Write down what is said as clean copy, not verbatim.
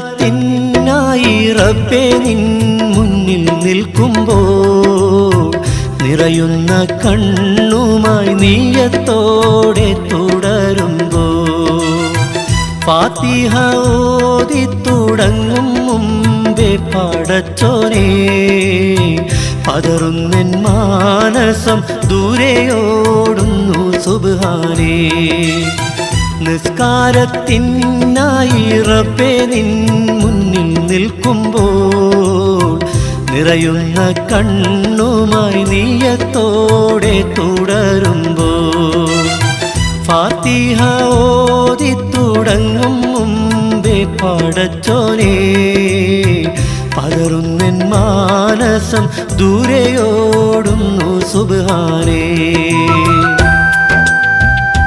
നിസ്കാരത്തിനായി റബ്ബേ നിൻ മുന്നിൽ നിൽക്കുമ്പോൾ നിറയുന്ന കണ്ണുമായി നീയത്തോടെ തുടരുമ്പോൾ ഫാത്തിഹ ഓതി തുടങ്ങും മുമ്പേ പടച്ചോനേ പതറുന്നെൻ മാനസം ദൂരെയോടുന്നു സുബ്ഹാനേ. നിസ്കാരത്തിനായി റബ്ബേ നിൻ മുന്നിൽ നിൽക്കുമ്പോൾ നിറയുന്ന കണ്ണുമായി നീയത്തോടെ തുടരുമ്പോൾ ഫാത്തിഹ ഓതി തുടങ്ങും മുമ്പേ പടച്ചോനേ പതറുന്നെൻ മാനസം ദൂരെയോടുന്നു സുബ്ഹാനേ.